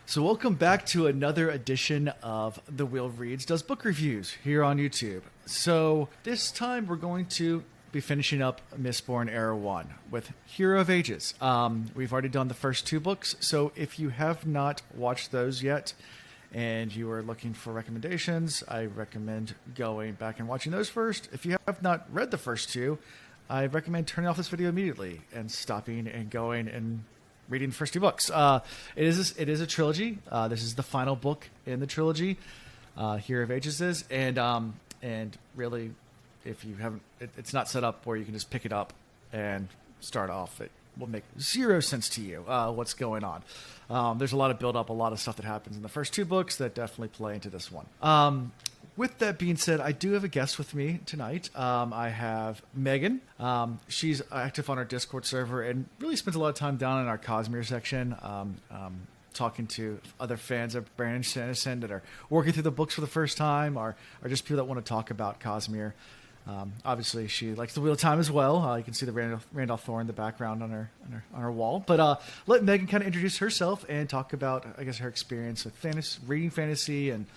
So welcome back to another edition of The Will Reads Does Book Reviews here on YouTube. So this time we're going to be finishing up Mistborn Era 1 with Hero of Ages. We've already done the first two books, so if you have not watched those yet and you are looking for recommendations, I recommend going back and watching those first. If you have not read the first two, I recommend turning off this video immediately and stopping and going and reading the first two books. It is a trilogy. This is the final book in the trilogy. Hero of Ages is, and really, if you haven't, it's not set up where you can just pick it up and start off. It will make zero sense to you what's going on. There's a lot of build up, a lot of stuff that happens in the first two books that definitely play into this one. With that being said, I do have a guest with me tonight. I have Megan. She's active on our Discord server and really spends a lot of time down in our Cosmere section, talking to other fans of Brandon Sanderson that are working through the books for the first time, or just people that want to talk about Cosmere. Obviously, she likes the Wheel of Time as well. You can see the Randolph Thor in the background on her wall. But let Megan kind of introduce herself and talk about, I guess, her experience with reading fantasy and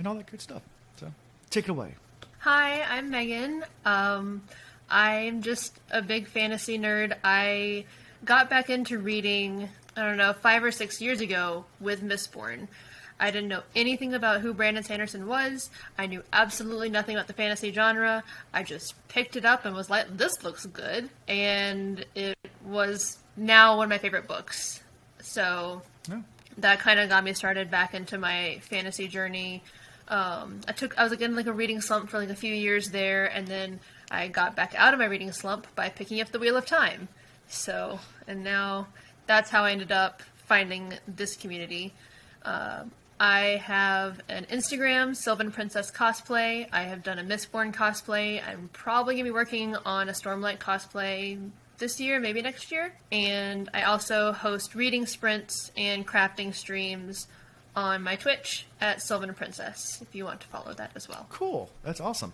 all that good stuff. So, take it away. Hi, I'm Megan. I'm just a big fantasy nerd. I got back into reading, 5 or 6 years ago with Mistborn. I didn't know anything about who Brandon Sanderson was. I knew absolutely nothing about the fantasy genre. I just picked it up and was like, this looks good. And it was now one of my favorite books. So that kind of got me started back into my fantasy journey. I was again like a reading slump for like a few years there, and then I got back out of my reading slump by picking up the Wheel of Time. So, and now that's how I ended up finding this community. I have an Instagram, Silvan Princess cosplay. I have done a Mistborn cosplay. I'm probably going to be working on a Stormlight cosplay this year, maybe next year. And I also host reading sprints and crafting streams on my Twitch at Silvan Princess, if you want to follow that as well. Cool. That's awesome.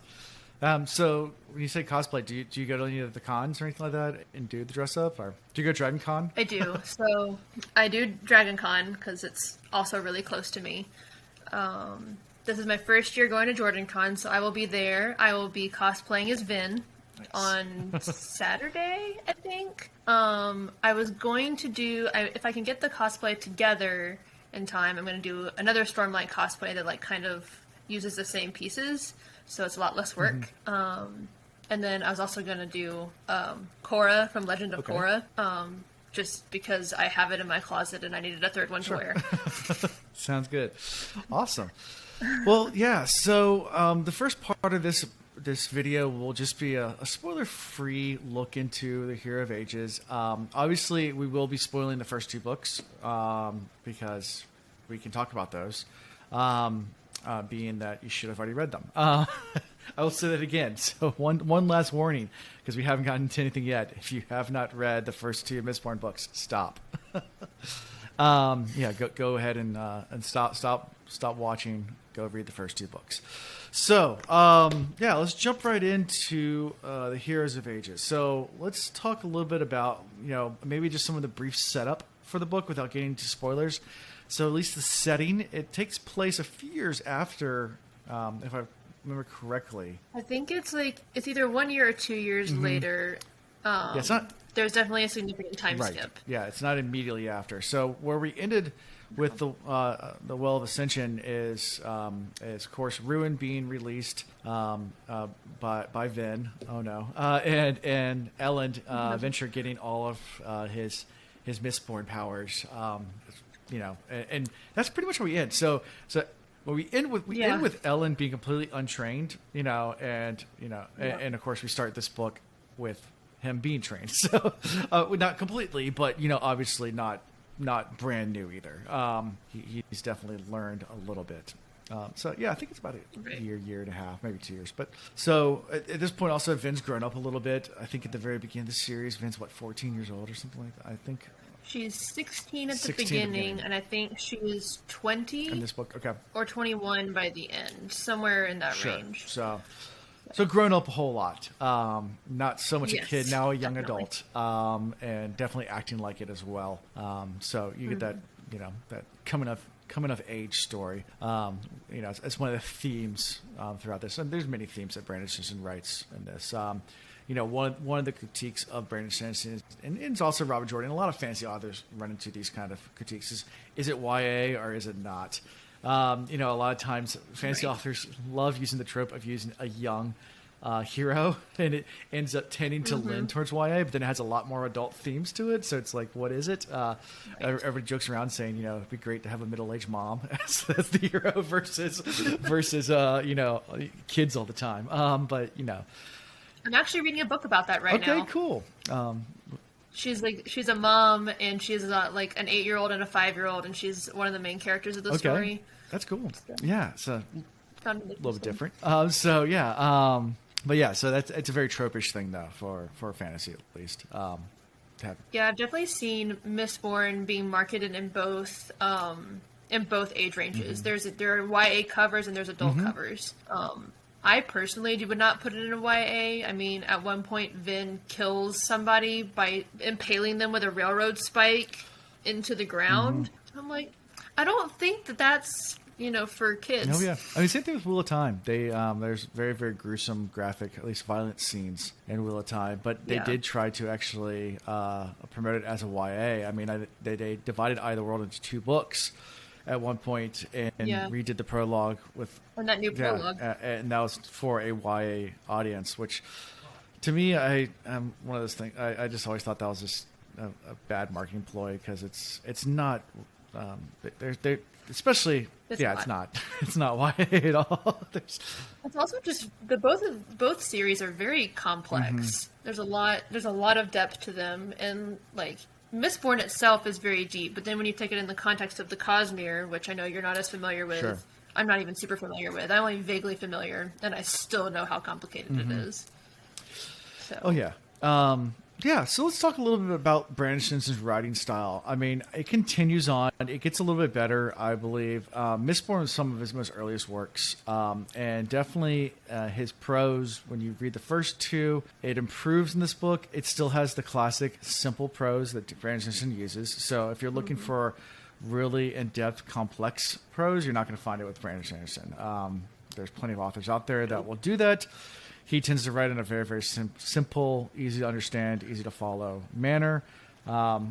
So when you say cosplay, do you go to any of the cons or anything like that and do the dress up, or do you go to Dragon Con? I do. So I do Dragon Con because it's also really close to me. This is my first year going to Jordan Con, so I will be there. I will be cosplaying as Vin. Nice. On Saturday, I think. I was going to do, if I can get the cosplay together in time, I'm going to do another Stormlight cosplay that like kind of uses the same pieces, so it's a lot less work. Mm-hmm. And then I was also going to do Korra from Legend of Korra, just because I have it in my closet and I needed a third one to wear. Sounds good. Awesome. Well, yeah, so the first part of this video will just be a spoiler-free look into the Hero of Ages. Obviously, we will be spoiling the first two books because we can talk about those, being that you should have already read them. I will say that again. So one last warning, because we haven't gotten to anything yet. If you have not read the first two Mistborn books, stop. Go ahead and stop watching. Go read the first two books. So, let's jump right into the Heroes of Ages. So let's talk a little bit about, maybe just some of the brief setup for the book without getting into spoilers. So at least the setting, it takes place a few years after, if I remember correctly. I think it's either 1 year or 2 years later. It's not. There's definitely a significant time skip. Yeah, it's not immediately after. So where we ended with the Well of Ascension is of course Ruin being released by Vin. Oh no, and Elend Venture getting all of his Mistborn powers. And that's pretty much where we end. So we end with Elend being completely untrained. And of course we start this book with him being trained. So not completely, but obviously not brand new either. He's definitely learned a little bit. I think it's about a year and a half, maybe 2 years. But so at this point, also Vin's grown up a little bit. I think at the very beginning of the series, Vin's 14 years old or something like that. I think she's 16 at the beginning, and I think she was 20 in this book. Okay, or 21 by the end, somewhere in that range. So grown up a whole lot. Not so much a kid, now a young definitely. adult, and definitely acting like it as well. So you get that coming of age story. It's one of the themes throughout this, and there's many themes that Brandon Sanderson writes in this. One of the critiques of Brandon Sanderson, and it's also Robert Jordan, a lot of fantasy authors run into these kind of critiques, is it YA or is it not? A lot of times fantasy authors love using the trope of using a young hero, and it ends up tending to lean towards YA, but then it has a lot more adult themes to it. So it's like, what is it? Everybody jokes around saying, it'd be great to have a middle-aged mom as the hero versus kids all the time. I'm actually reading a book about that right now. Okay, cool. She's a mom, and she's like an 8-year-old and a 5-year-old, and she's one of the main characters of the story. That's cool. Yeah, so a little bit different. So it's a very tropish thing though for fantasy at least. Yeah, I've definitely seen Mistborn being marketed in both age ranges. There are YA covers and there's adult covers. I personally would not put it in a YA. I mean, at one point, Vin kills somebody by impaling them with a railroad spike into the ground. I'm like, I don't think that's for kids. Oh yeah, I mean, same thing with Wheel of Time. There's very, very gruesome, graphic, at least violent scenes in Wheel of Time, but they did try to actually promote it as a YA. I mean, they divided Eye of the World into 2 books at one point and redid the prologue and that new prologue, and that was for a YA audience. Which, to me, I'm one of those things. I just always thought that was just a bad marketing ploy because it's not. They're especially it's not YA at all. It's also just both series are very complex. There's a lot of depth to them, and like Mistborn itself is very deep, but then when you take it in the context of the Cosmere, which I know you're not as familiar with, sure. I'm not even super familiar with. I'm only vaguely familiar, and I still know how complicated it is. So. Oh yeah. So let's talk a little bit about Brandon Sanderson's writing style. I mean, it continues on. It gets a little bit better, I believe. Mistborn is some of his most earliest works. And definitely his prose, when you read the first 2, it improves in this book. It still has the classic simple prose that Brandon Sanderson uses. So if you're looking for really in-depth, complex prose, you're not going to find it with Brandon Sanderson. There's plenty of authors out there that will do that. He tends to write in a very, very simple, easy to understand, easy to follow manner,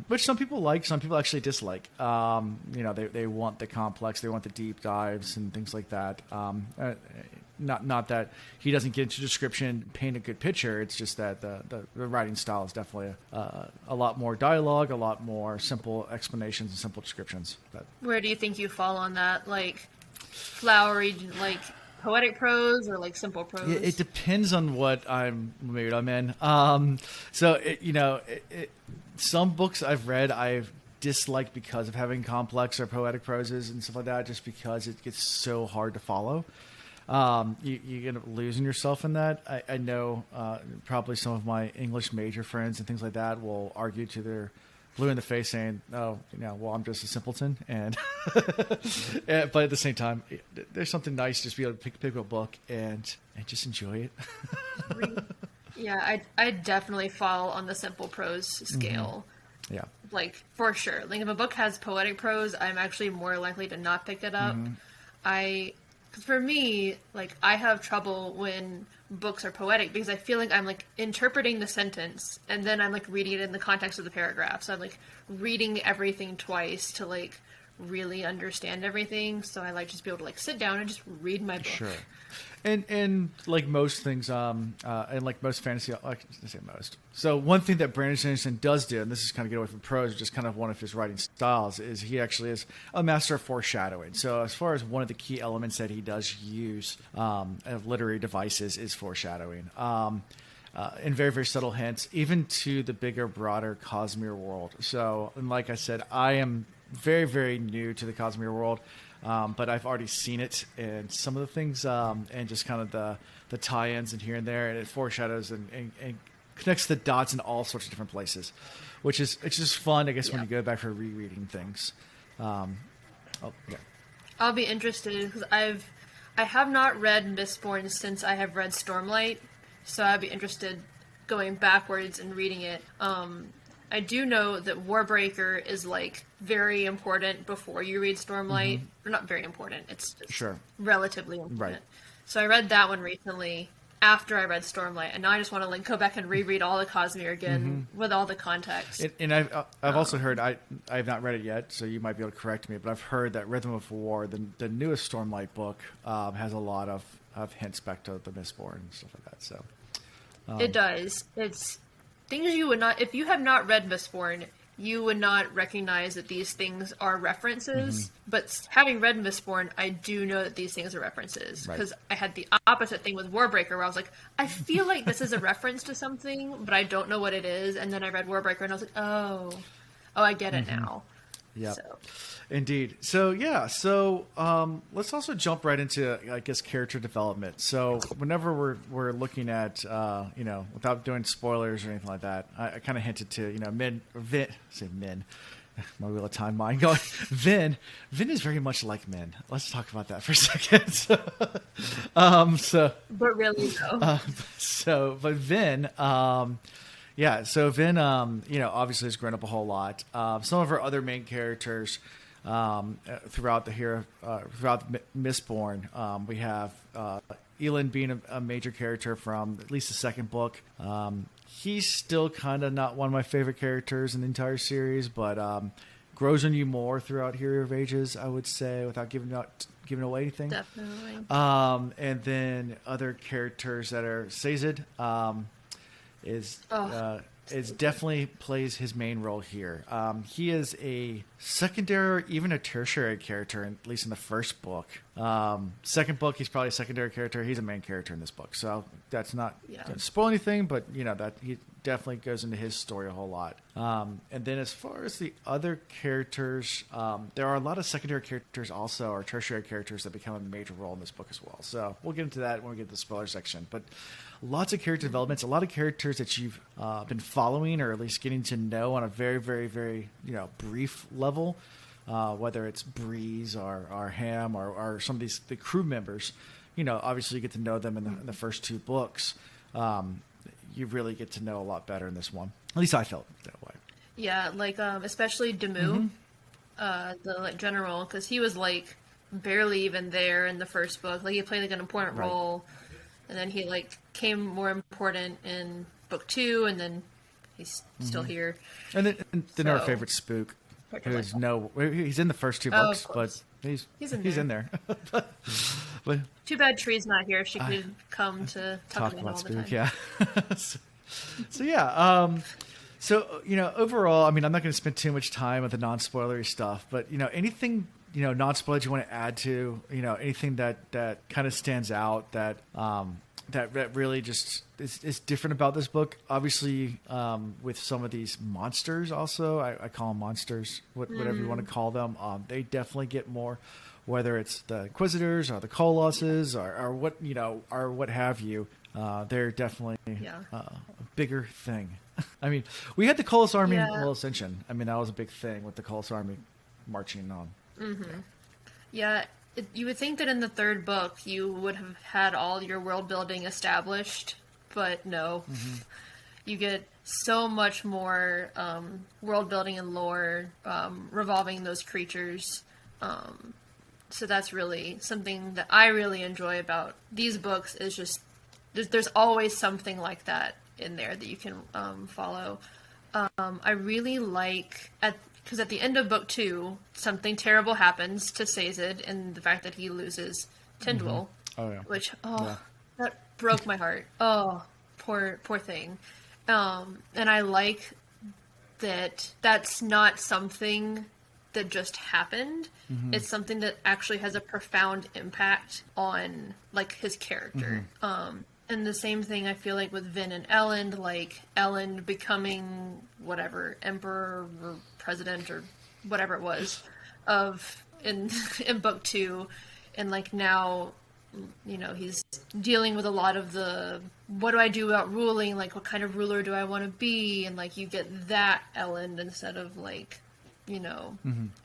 which some people like, some people actually dislike. They want the complex, they want the deep dives and things like that. Not that he doesn't get into description, paint a good picture. It's just that the writing style is definitely a lot more dialogue, a lot more simple explanations and simple descriptions. Where do you think you fall on that? Like flowery, like poetic prose or like simple prose? It depends on what mood I'm in. Some books I've read I've disliked because of having complex or poetic proses and stuff like that, just because it gets so hard to follow. You end up losing yourself in that. I know probably some of my English major friends and things like that will argue to their blue in the face saying, well, I'm just a simpleton. And but at the same time, there's something nice just to be able to pick up a book and just enjoy it. Yeah, I definitely fall on the simple prose scale. Yeah. Like, for sure. Like, if a book has poetic prose, I'm actually more likely to not pick it up. For me, like, I have trouble when books are poetic because I feel like I'm, like, interpreting the sentence and then I'm, like, reading it in the context of the paragraph. So I'm, like, reading everything twice to, like, really understand everything. So I like just be able to, like, sit down and just read my book. Sure. And like most things, and like most fantasy, I can say most. So one thing that Brandon Sanderson does do, and this is kind of get away from prose, just kind of one of his writing styles, is he actually is a master of foreshadowing. So as far as one of the key elements that he does use of literary devices is foreshadowing. In very, very subtle hints, even to the bigger, broader Cosmere world. So, and like I said, I am very, very new to the Cosmere world. But I've already seen it and some of the things and just kind of the tie-ins and here and there, and it foreshadows and connects the dots in all sorts of different places, which is it's just fun, I guess, when you go back for rereading things. I'll be interested because I have not read Mistborn since I have read Stormlight, so I'd be interested going backwards and reading it. I do know that Warbreaker is like very important before you read Stormlight. Or not very important. It's just Sure. relatively important. Right. So I read that one recently after I read Stormlight, and now I just want to like go back and reread all of Cosmere again with all the context. And I've also heard, I have not read it yet, so you might be able to correct me, but I've heard that Rhythm of War, the newest Stormlight book, has a lot of hints back to the Mistborn and stuff like that. So It does. It's things you would not, if you have not read Mistborn, you would not recognize that these things are references. But having read Mistborn, I do know that these things are references. Because I had the opposite thing with Warbreaker, where I was like, I feel like this is a reference to something, but I don't know what it is. And then I read Warbreaker, and I was like, oh, I get it now. Yeah, So. indeed. So yeah, let's also jump right into, I guess, character development. So whenever we're looking at without doing spoilers or anything like that, I kind of hinted to Min. My wheel of time mind going. Vin is very much like Min. Let's talk about that for a second. But really, though. But Vin. Yeah, so Vin, obviously has grown up a whole lot. Some of her other main characters throughout Mistborn, we have Elend being a major character from at least the second book. He's still kind of not one of my favorite characters in the entire series, but grows on you more throughout Hero of Ages, I would say, without giving away anything. Definitely. And then other characters that are Sazed. Is definitely plays his main role here. He is a secondary, even a tertiary character, at least in the first book. Second book, he's probably a secondary character. He's a main character in this book, so that's not going to spoil anything. But that he definitely goes into his story a whole lot. And then as far as the other characters, there are a lot of secondary characters also, or tertiary characters that become a major role in this book as well. So we'll get into that when we get to the spoiler section. But lots of character developments, a lot of characters that you've been following or at least getting to know on a very, very, very brief level, whether it's Breeze or Ham or some of the crew members. Obviously you get to know them in the first two books. You really get to know a lot better in this one. At least I felt that way. Yeah, like especially Demu, the general, because he was like barely even there in the first book. Like he played like an important role. And then he came more important in book 2, and then he's still here. And then our favorite Spook, he's in the first two books, but he's in there. but too bad Tree's not here. She could come to talk about all Spook, the time. Yeah. So overall, I mean, I'm not going to spend too much time with the non-spoilery stuff, but anything non-spoilers you want to add to, anything that kind of stands out that really just is different about this book. Obviously, with some of these monsters also, I call them monsters, whatever you want to call them. They definitely get more, whether it's the Inquisitors or the Colossus or what have you. They're definitely a bigger thing. I mean, we had the Colossus Army in Little Ascension. I mean, that was a big thing with the Colossus Army marching on. Mm-hmm. Yeah, you would think that in the third book you would have had all your world building established, but no. You get so much more world building and lore revolving those creatures. So that's really something that I really enjoy about these books, is just there's always something like that in there that you can follow. I really like because at the end of book 2, something terrible happens to Sazed, and the fact that he loses Tindwyl, which that broke my heart. Oh, poor thing. And I like that that's not something that just happened. It's something that actually has a profound impact on his character. And the same thing I feel like with Vin and Elend, like Elend becoming whatever, emperor or president or whatever it was in book 2, and now he's dealing with a lot of the what do I do about ruling, what kind of ruler do I want to be, and you get that Elend instead of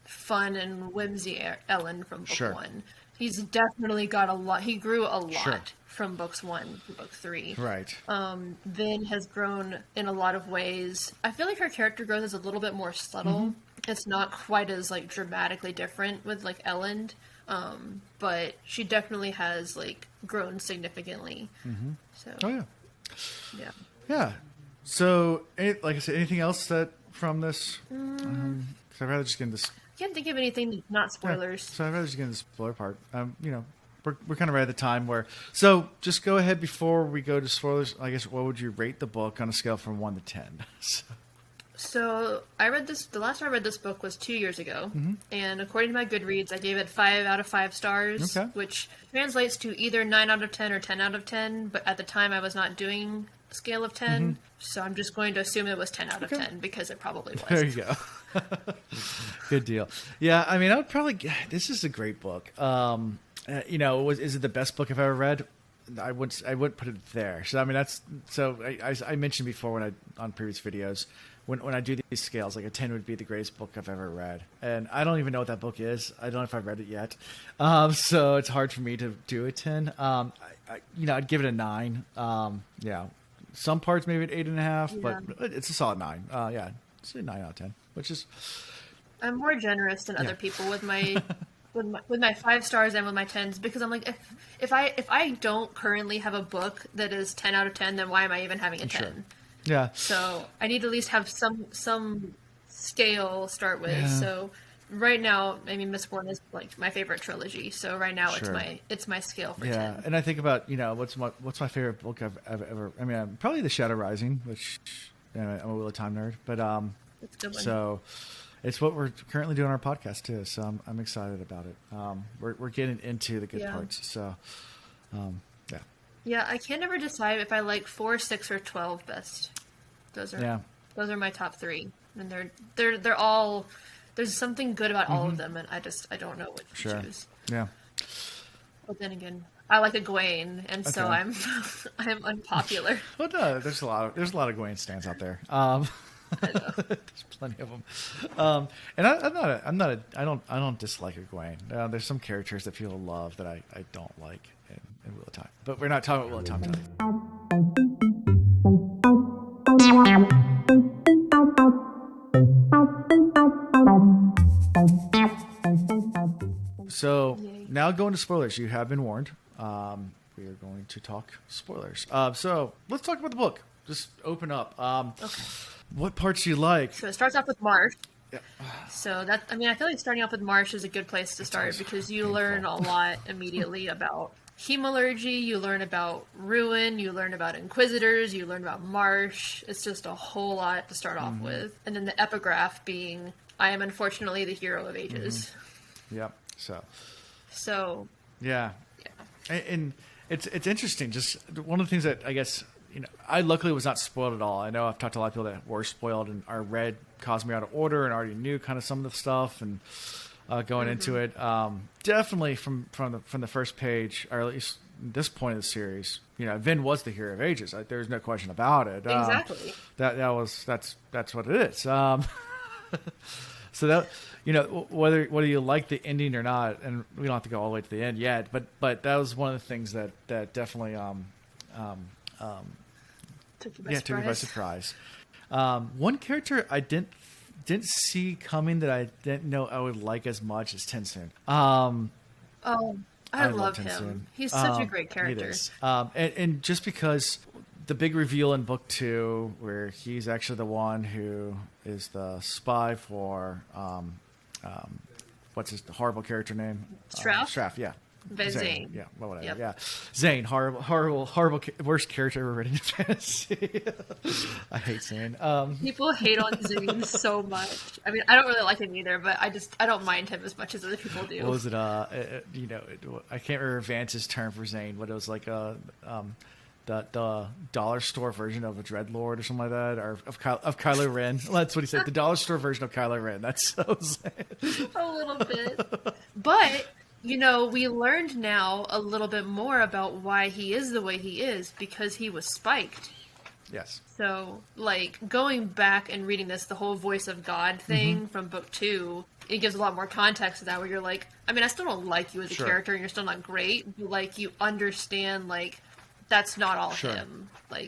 fun and whimsy Elend from book 1. He's definitely got a lot. He grew a lot from books 1 to book 3. Right. Vin has grown in a lot of ways. I feel like her character growth is a little bit more subtle It's not quite as like dramatically different with like Elend, but she definitely has like grown significantly. So Oh yeah. yeah. Yeah. So, like I said, anything else that from this? 'Cause I'd rather just get into this. I can't think of anything that's not Yeah. spoilers. So I'd rather just get into the spoiler part. We're kind of right at the time where. So just go ahead before we go to spoilers. I guess what would you rate the book on a scale from 1 to 10? So I read this. The last time I read this book was 2 years ago, and according to my Goodreads, I gave it 5 out of 5 stars, Okay. which translates to either 9 out of 10 or 10 out of 10. But at the time, I was not doing a scale of 10, so I'm just going to assume it was 10 out of 10 because it probably was. There you go. Good deal. Yeah, I mean, I would probably. This is a great book. Is it the best book I've ever read? I would put it there. So I mean, that's so. I mentioned before on previous videos when I do these scales, like a 10 would be the greatest book I've ever read, and I don't even know what that book is. I don't know if I've read it yet, so it's hard for me to do a 10. I'd give it a 9. Yeah, some parts maybe an 8.5, but it's a solid 9. Yeah, it's a 9 out of 10, which is. I'm more generous than other people with my with my 5 stars and with my 10s because I'm like if I don't currently have a book that is 10 out of 10, then why am I even having a 10? Sure. Yeah. So I need to at least have some scale start with. Yeah. So right now, I mean, Mistborn is like my favorite trilogy. So right now it's my scale for 10. Yeah, and I think about what's my favorite book I've ever. I mean, probably The Shadow Rising, which I'm a Wheel of Time nerd, but That's a good one. So it's what we're currently doing on our podcast too. So I'm excited about it. We're getting into the good parts. So yeah. Yeah, I can't ever decide if I like 4, 6, or 12 best. Those are my top 3, and they're all. There's something good about all of them, and I don't know which to choose. Yeah. But then again, I like Egwene, and so I'm unpopular. Well, no, there's a lot of Egwene stands out there. I know. There's plenty of them, and I don't dislike Egwene. There's some characters that people love that I don't like in Wheel of Time, but we're not talking about Wheel of Time today. So now going to spoilers. You have been warned. We are going to talk spoilers. So let's talk about the book. Just open up. Okay. What parts do you like? So it starts off with Marsh. Yeah. So I feel like starting off with Marsh is a good place to start because you learn a lot immediately about hemalurgy, you learn about Ruin, you learn about Inquisitors, you learn about Marsh. It's just a whole lot to start off with. And then the epigraph being, I am unfortunately the hero of ages. Yep. So. Yeah. And it's interesting. Just one of the things that I guess, I luckily was not spoiled at all. I know I've talked to a lot of people that were spoiled and are read Cosmere Out of Order and already knew kind of some of the stuff and going into it. Definitely from the first page, or at least this point of the series, Vin was the hero of ages. There's no question about it. Exactly. That's what it is. So that whether you like the ending or not, and we don't have to go all the way to the end yet, but that was one of the things that definitely took me by surprise. One character I didn't see coming that I didn't know I would like as much as Tensoon. I love him. He's such a great character. He is. And just because the big reveal in book 2, where he's actually the one who is the spy for what's his horrible character name? Straff, yeah. Zane. Yeah, well, whatever. Yep. Yeah, Zane, horrible, worst character ever written in fantasy. I hate Zane. People hate on Zane so much. I mean, I don't really like him either, but I don't mind him as much as other people do. What was it? I can't remember Vance's term for Zane, but it was like the dollar store version of a Dreadlord or something like that, or of Kylo Ren. Well, that's what he said. The dollar store version of Kylo Ren. That's so Zane. A little bit, but. We learned now a little bit more about why he is the way he is because he was spiked. Yes. So, going back and reading the whole voice of God thing from book 2, it gives a lot more context to that where you're like, I mean, I still don't like you as a character and you're still not great, but, you understand, that's not all him. A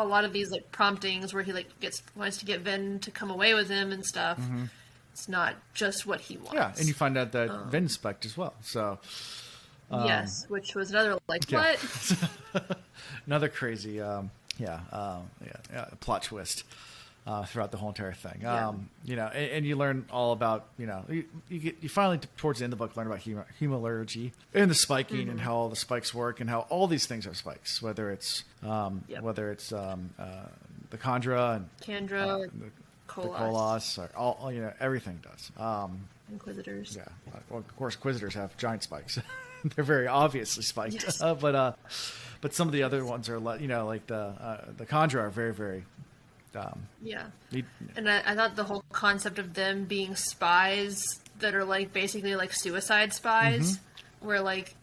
lot of these, promptings where he, wants to get Vin to come away with him and stuff. it's not just what he wants. Yeah, and you find out that Vin spec'd as well. So yes, which was another like yeah. what? Another crazy plot twist throughout the whole entire thing. Yeah. And you learn all about, you finally towards the end of the book learn about hemalurgy and the spiking and how all the spikes work and how all these things are spikes, whether it's the Kandra and Kandra, the Kolos. Kolos, or all everything does. Inquisitors. Yeah, well, of course, Inquisitors have giant spikes. They're very obviously spiked, Yes. But some of the other ones are like the Kandra are very, very. And I thought the whole concept of them being spies that are like basically like suicide spies, where like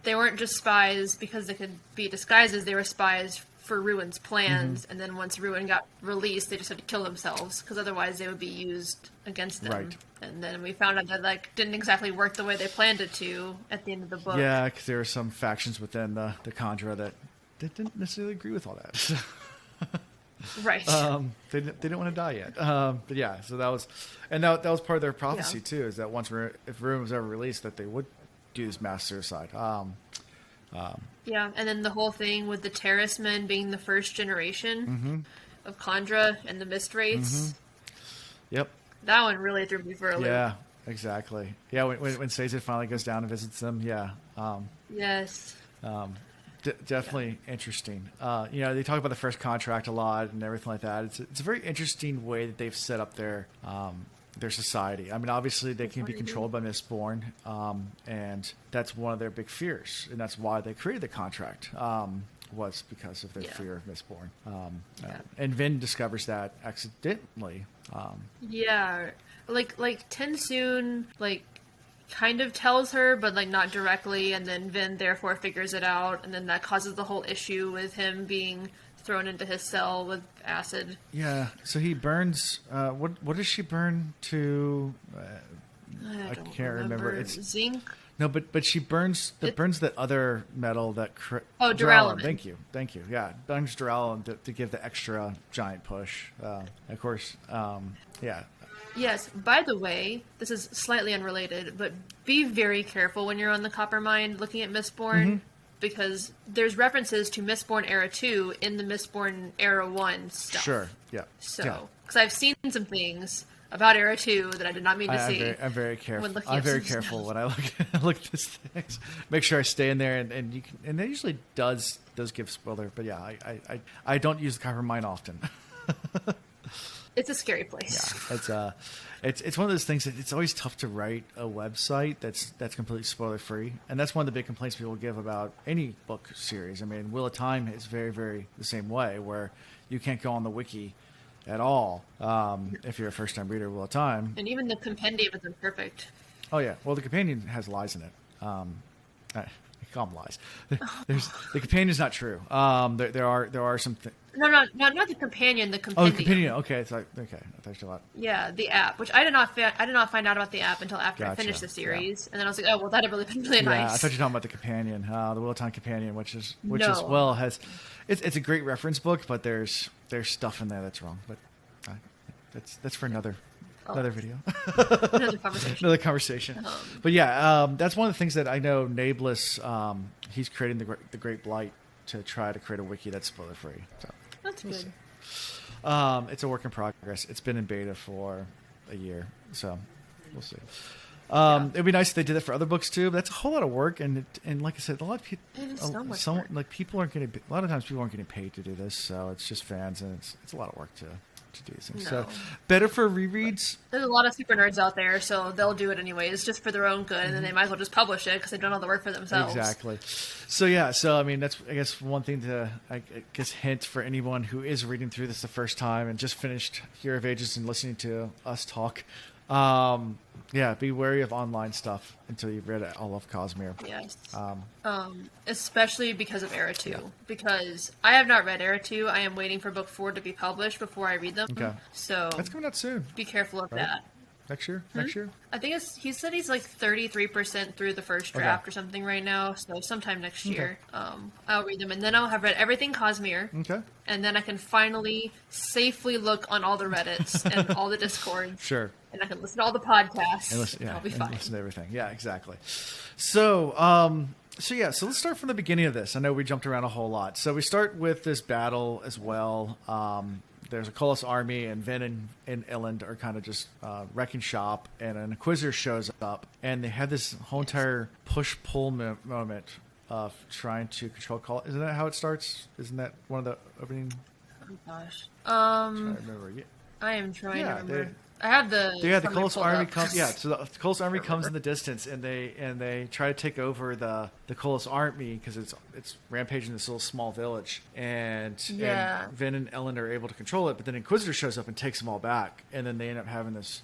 they weren't just spies because they could be disguises; they were spies for Ruin's plans. And then once Ruin got released, they just had to kill themselves because otherwise they would be used against them. Right. And then we found out that like didn't exactly work the way they planned it to at the end of the book. Yeah, because there were some factions within the Kandra that didn't necessarily agree with all that. Right. They didn't want to die yet. But yeah, so that was part of their prophecy too, is that once if Ruin was ever released, that they would do this mass suicide. Yeah, and then the whole thing with the Terracemen being the first generation of Kandra and the Mist Wraiths. Yep. That one really threw me for a loop. Yeah, exactly. Yeah, when Sazed finally goes down and visits them, yeah. Yes. Definitely interesting. They talk about the first contract a lot and everything like that. It's a very interesting way that they've set up their society. I mean, obviously they can be controlled by Mistborn, and that's one of their big fears, and that's why they created the contract. Was because of their fear of Mistborn. And Vin discovers that accidentally. Like Tensoon, like kind of tells her, but like not directly, and then Vin therefore figures it out, and then that causes the whole issue with him being thrown into his cell with acid. Yeah, so he burns. What does she burn to? I can't remember. It's zinc. No, but she burns that other metal that. Duralumin. Thank you. Yeah, burns duralumin to give the extra giant push. Of course. Yeah. Yes, by the way, this is slightly unrelated, but be very careful when you're on the Copper Mine looking at Mistborn, because there's references to Mistborn Era 2 in the Mistborn Era 1 stuff. Sure, yeah. So, because I've seen some things about Era 2 that I did not mean to see. I'm very careful. I'm very careful when I look at these things. Make sure I stay in there, and you can, and it usually does give spoiler, but yeah, I don't use the Copper Mine often. It's a scary place. Yeah, it's one of those things that it's always tough to write a website that's completely spoiler free, and that's one of the big complaints people give about any book series. I mean, Wheel of Time is very, very the same way, where you can't go on the wiki at all if you're a first time reader of Wheel of Time. And even the compendium isn't perfect. Oh yeah, well the companion has lies in it. I call them lies. The companion's not true. There are some. No, not the companion. The compendium. Oh, the companion. Okay, it's like okay. Thanks a lot. Yeah, the app, which I did not find out about the app until after I finished the series, and then I was like, oh well, that'd really been really nice. I thought you were talking about the companion, the Wheel of Time companion, which as well has, it's a great reference book, but there's stuff in there that's wrong. But that's for another video. Another conversation. But yeah, that's one of the things that I know Nablus, he's creating the Great Blight to try to create a wiki that's spoiler free. So that's good. It's a work in progress. It's been in beta for a year, so we'll see. It'd be nice if they did that for other books too. But that's a whole lot of work, and like I said, a lot of people, people aren't getting. A lot of times, people aren't getting paid to do this, so it's just fans, and it's a lot of work to do these things. So better for rereads. There's a lot of super nerds out there, so they'll do it anyways, just for their own good, and then they might as well just publish it because they've done all the work for themselves. Exactly. So I mean, that's I guess one thing to hint for anyone who is reading through this the first time and just finished Hero of Ages and listening to us talk. Be wary of online stuff until you've read all of Cosmere. Yes. Especially because of Era 2. Yeah. Because I have not read Era 2. I am waiting for book 4 to be published before I read them. Okay. So that's coming out soon. Be careful of that. Next year? Next year? I think he said he's like 33% through the first draft or something right now. So sometime next year, I'll read them, and then I'll have read everything Cosmere. Okay. And then I can finally safely look on all the Reddits and all the Discords. Sure. And I can listen to all the podcasts. And listen, I'll be fine. Listen to everything. Yeah, exactly. So, so let's start from the beginning of this. I know we jumped around a whole lot. So we start with this battle as well. There's a Kolos army, and Vin and Elend are kind of just wrecking shop, and an Inquisitor shows up, and they have this whole entire push-pull moment of trying to control Kolos. Isn't that how it starts? Isn't that one of the opening? Oh gosh. I remember. Yeah. I am trying to remember. I have the the Kolos army comes. Yeah, so the Kolos army comes in the distance, and they try to take over the Kolos army because it's rampaging this little small village, and Vin and Elend are able to control it, but then Inquisitor shows up and takes them all back, and then they end up having this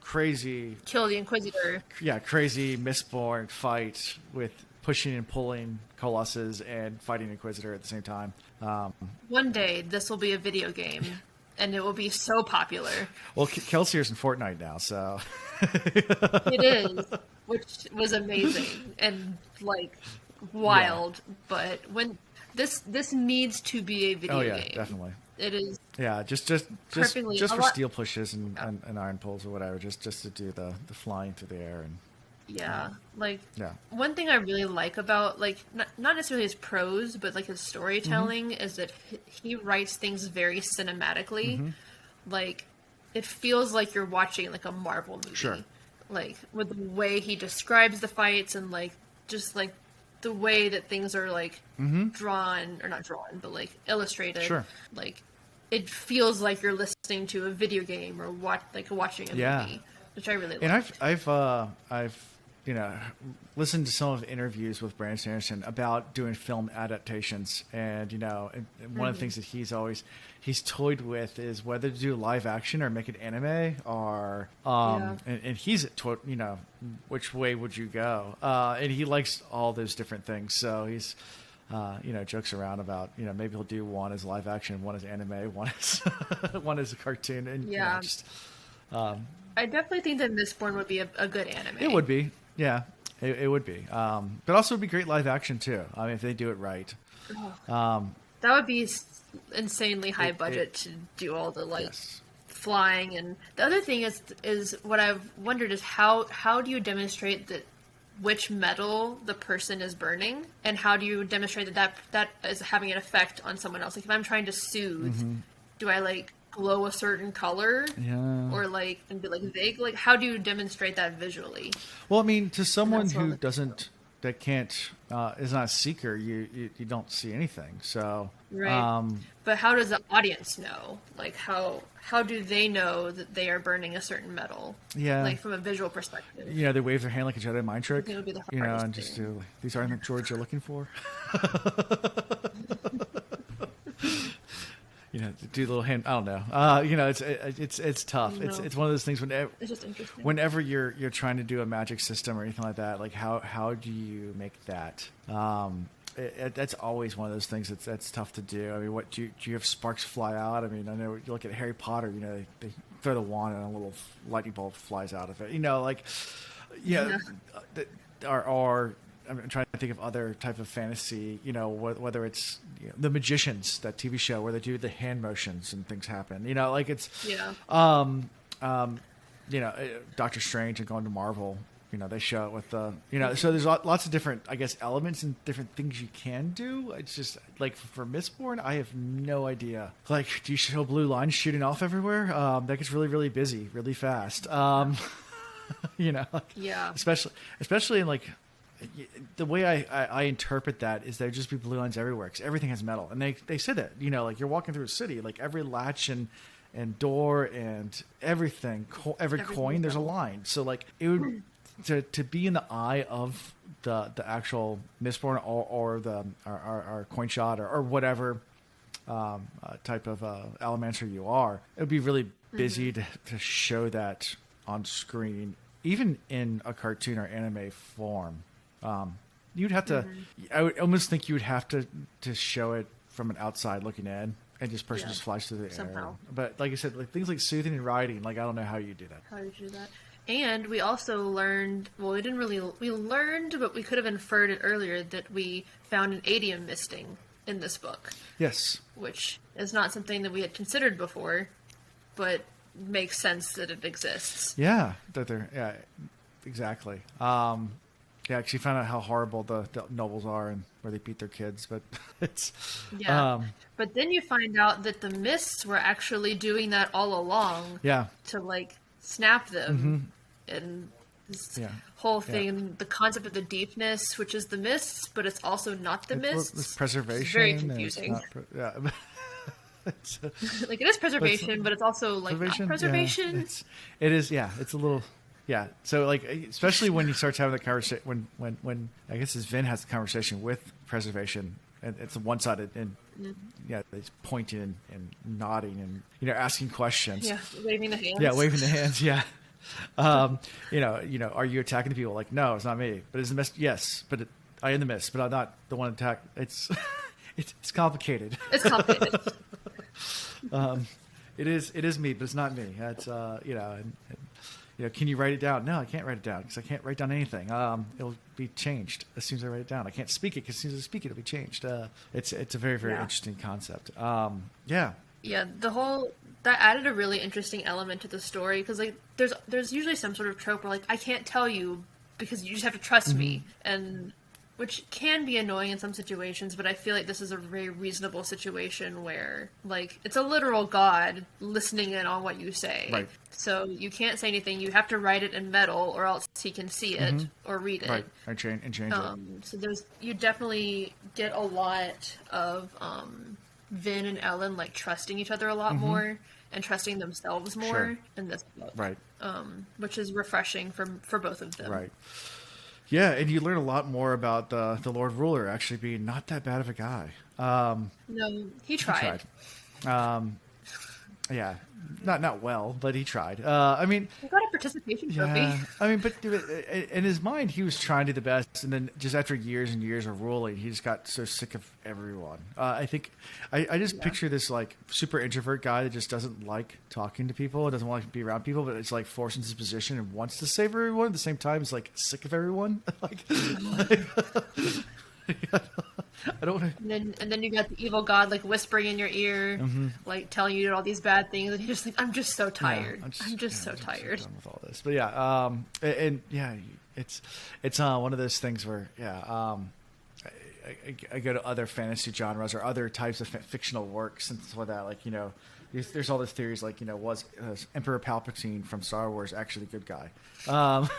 crazy kill the Inquisitor. Yeah, crazy Mistborn fight with pushing and pulling Colossus and fighting Inquisitor at the same time. One day this will be a video game. And it will be so popular. Well, Kelsier's in Fortnite now, so... It is, which was amazing and, like, wild. Yeah. But when this needs to be a video game. Oh, yeah, definitely. It is. Yeah, just for steel pushes and iron pulls or whatever, just to do the flying through the air and... One thing I really like about, like, not necessarily his prose, but, like, his storytelling is that he writes things very cinematically. Like, it feels like you're watching, like, a Marvel movie. Sure. Like, with the way he describes the fights and, like, just, like, the way that things are, like, drawn, or not drawn, but, like, illustrated. Sure. Like, it feels like you're listening to a video game or watching a movie, which I really like. And I've listened to some of the interviews with Brandon Sanderson about doing film adaptations, and one of the things that he's toyed with is whether to do live action or make it anime, or and he's which way would you go? And he likes all those different things, so he's jokes around about maybe he'll do one as live action, one as anime, one as a cartoon, and I definitely think that Mistborn would be a good anime. It would be. Yeah, it would be. But also it would be great live action, too. I mean, if they do it right. That would be insanely high budget to do all the, flying. And the other thing is what I've wondered is how do you demonstrate that which metal the person is burning? And how do you demonstrate that is having an effect on someone else? Like, if I'm trying to soothe, do I, glow a certain color or and be vague, how do you demonstrate that visually? Well, I mean, to someone who can't is not a seeker, you don't see anything, so but how does the audience know? How do they know that they are burning a certain metal, from a visual perspective? They wave their hand like a Jedi mind trick, it would be the hardest and just do these aren't the droids you're looking for. Do a little hand. I don't know. It's tough. It's one of those things it's just interesting. Whenever you're trying to do a magic system or anything like that, how do you make that? That's always one of those things that's tough to do. I mean, what do you have sparks fly out? I mean, I know you look at Harry Potter. They throw the wand and a little lightning bolt flies out of it. Or I'm trying to think of other type of fantasy, whether it's the Magicians, that TV show where they do the hand motions and things happen. Doctor Strange and going to Marvel, they show it with the, so there's lots of different, I guess, elements and different things you can do. It's just for Mistborn, I have no idea. Do you show blue lines shooting off everywhere? That gets really, really busy, really fast. Especially in the way I interpret that is there just be blue lines everywhere because everything has metal, and they said that you're walking through a city, every latch and door and everything, every coin, there's a line. So it would to be in the eye of the actual Mistborn or our coin shot or whatever type of Allomancer you are, it would be really busy to show that on screen, even in a cartoon or anime form. You'd have to. I would almost think you would have to show it from an outside looking in, and this person just flies through the air. Somehow. But like I said, like things like soothing and riding, like I don't know how you do that. How did you do that? And we also learned, well, we learned, but we could have inferred it earlier, that we found an adium misting in this book. Yes. Which is not something that we had considered before, but makes sense that it exists. Yeah, exactly. Yeah, actually found out how horrible the nobles are and where they beat their kids, but it's... Yeah, but then you find out that the mists were actually doing that all along. Yeah. To, like, snap them. And this whole thing, the concept of the deepness, which is the mists, but it's also not the mists. It's preservation. It's very confusing. Like, it is preservation, but it's also, like, not preservation. Yeah, it is, it's a little... Yeah, so like especially when he starts having the conversation when I guess his Vin has the conversation with preservation, and it's one-sided, and he's pointing and nodding and asking questions. Yeah, waving the hands. Yeah, waving the hands. Yeah. Are you attacking the people? Like, no, it's not me. But is the mist? Yes, but I am the mist, but I'm not the one attack. It's it's complicated. It's complicated. It is me, but it's not me. It's can you write it down? No, I can't write it down because I can't write down anything. It'll be changed as soon as I write it down. I can't speak it because as soon as I speak it, it'll be changed. It's a very, very interesting concept. Yeah, that added a really interesting element to the story because like there's usually some sort of trope where like I can't tell you because you just have to trust me, and which can be annoying in some situations, but I feel like this is a very reasonable situation where, like, it's a literal god listening in on what you say. Right. So you can't say anything. You have to write it in metal, or else he can see it or read it. Right. And change it. So you definitely get a lot of Vin and Ellen like trusting each other a lot more and trusting themselves more in this book. Right. Which is refreshing for both of them. Right. Yeah, and you learn a lot more about the Lord Ruler actually being not that bad of a guy. No, he tried. Yeah, not well, but he tried. I mean, he got a participation trophy. Yeah, I mean, but in his mind, he was trying to do the best, and then just after years and years of ruling, he just got so sick of everyone. I think I just picture this like super introvert guy that just doesn't like talking to people, doesn't want to be around people, but it's like forcing his position and wants to save everyone at the same time. He's like sick of everyone. I don't want to. And then you got the evil god like whispering in your ear, like telling you all these bad things, and you're just like, I'm just so tired. I'm just so tired. Done with all this, but it's one of those things where I go to other fantasy genres or other types of fictional works and stuff like that. Like there's all these theories like was Emperor Palpatine from Star Wars actually a good guy? And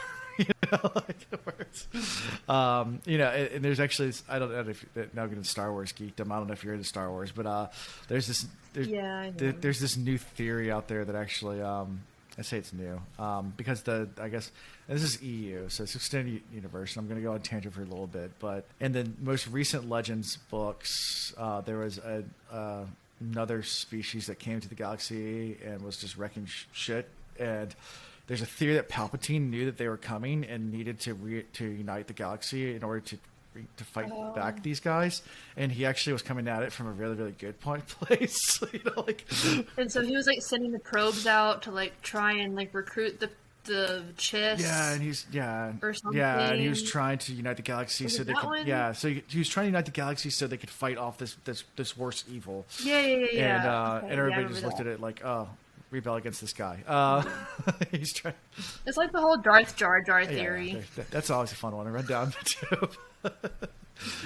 there's actually I don't know if now getting Star Wars geekdom. I don't know if you're into Star Wars, but there's this new theory out there that actually I say it's new because I guess this is EU, so it's extended universe. And I'm going to go on tangent for a little bit, but in the most recent Legends books, there was another species that came to the galaxy and was just wrecking shit and. There's a theory that Palpatine knew that they were coming and needed to unite the galaxy in order to fight back these guys, and he actually was coming at it from a really, really good place. And so he was like sending the probes out to like try and like recruit the Chiss. Yeah, and and he was trying to unite the galaxy so they could. One? Yeah, so he was trying to unite the galaxy so they could fight off this worst evil. Yeah. And everybody just looked at it like, oh. Rebel against this guy. He's trying. It's like the whole Darth Jar Jar theory. That's always a fun one to run down too.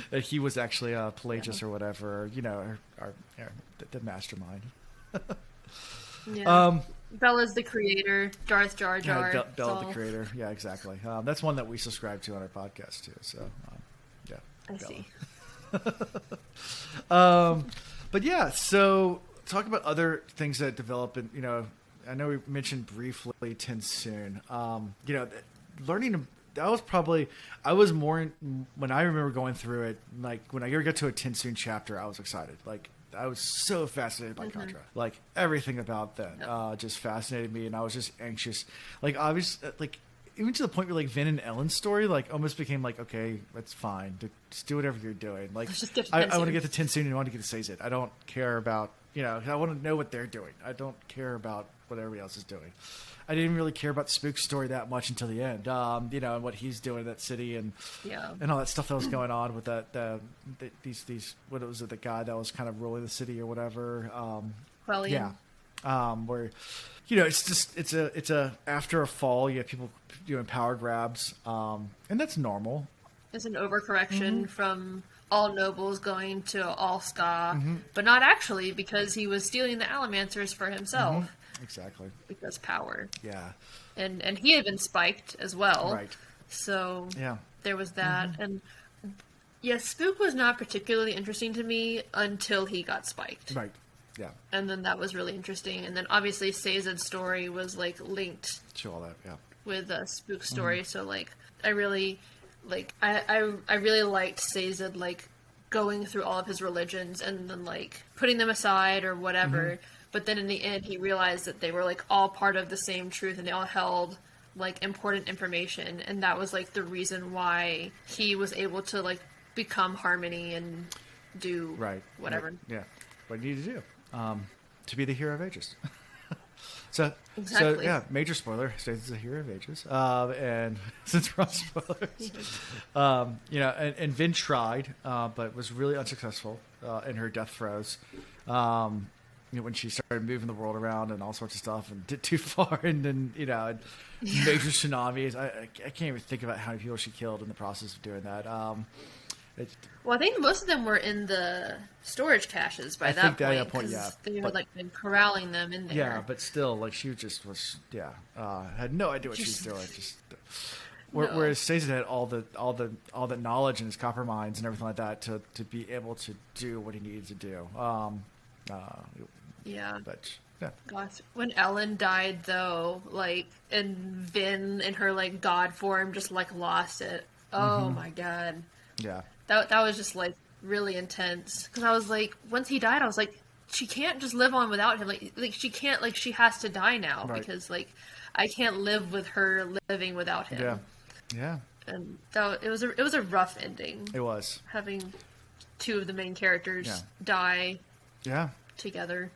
That he was actually Pelagius or whatever, the mastermind. Bella's the creator. Darth Jar Jar. Yeah, Bella the creator. Yeah, exactly. That's one that we subscribe to on our podcast too. So, I see. But yeah, so. Talk about other things that develop, and I know we mentioned briefly Tensoon. Learning I was more when I remember going through it. Like when I got to a Tensoon chapter, I was excited. Like I was so fascinated by Contra. Like everything about that just fascinated me, and I was just anxious. Like obviously, like even to the point where like Vin and Ellen's story like almost became like, okay, that's fine. Just do whatever you're doing. Like I want to get to Tensoon and I want to get to Sazed. I don't care about I want to know what they're doing. I don't care about what everybody else is doing. I didn't really care about Spook's story that much until the end, and what he's doing in that city and all that stuff that was going on with these what was it, the guy that was kind of ruling the city or whatever. Quellion. Where, it's a after a fall, you have people doing power grabs, and that's normal. It's an overcorrection from all nobles going to all ska, but not actually, because he was stealing the Allomancers for himself. Exactly. Because power. Yeah. And he had been spiked as well. Right. So yeah, there was that. And Spook was not particularly interesting to me until he got spiked. Right. Yeah. And then that was really interesting. And then obviously Sazed's story was linked to all that, with Spook's story. So I really I really liked Sazed going through all of his religions and then putting them aside or whatever. But then in the end, he realized that they were all part of the same truth, and they all held important information, and that was the reason why he was able to become Harmony and do whatever. Yeah, what he needed to do to be the hero of ages. So yeah, major spoiler. Stays as a hero of ages, and since we're on spoilers, and Vin tried, but was really unsuccessful in her death throes. When she started moving the world around and all sorts of stuff and did too far, and then major tsunamis. I can't even think about how many people she killed in the process of doing that. Well, I think most of them were in the storage caches by that point. They had been corralling them in there. Yeah, but still, she just was had no idea what she was doing. Whereas Sazed had all the knowledge in his copper mines and everything like that to be able to do what he needed to do. But gosh, when Ellen died though, and Vin in her god form just lost it. Oh my god. Yeah. That was just really intense, because I was once he died, I was she can't just live on without him. She can't, she has to die now, because I can't live with her living without him. Yeah. And it was a rough ending. It was, having two of the main characters die. Yeah. Together.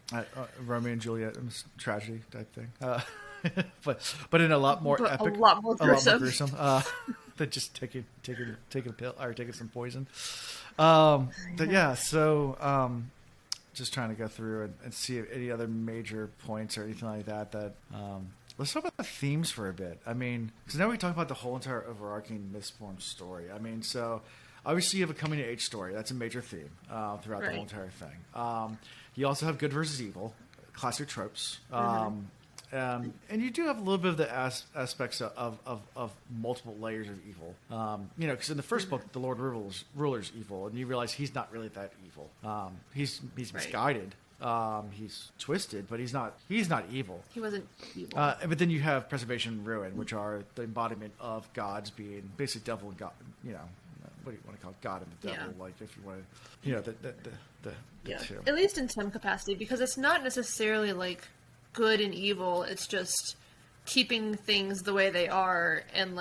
Romeo and Juliet tragedy type thing, but in a lot more epic, a lot more gruesome than just taking a pill or taking some poison. But just trying to go through and see any other major points or anything like that. Let's talk about the themes for a bit. I mean, because now we talk about the whole entire overarching Mistborn story. I mean, so obviously you have a coming of age story. That's a major theme throughout the whole entire thing. You also have good versus evil, classic tropes. And you do have a little bit of the aspects of multiple layers of evil. Because in the first book, the Lord Ruler's evil, and you realize he's not really that evil. He's misguided. He's twisted, but he's not evil. He wasn't evil. But then you have preservation and ruin, which are the embodiment of gods being basically devil and God. What do you want to call it? God and the devil? If you want to, the two. At least in some capacity, because it's not necessarily good and evil. It's just keeping things the way they are and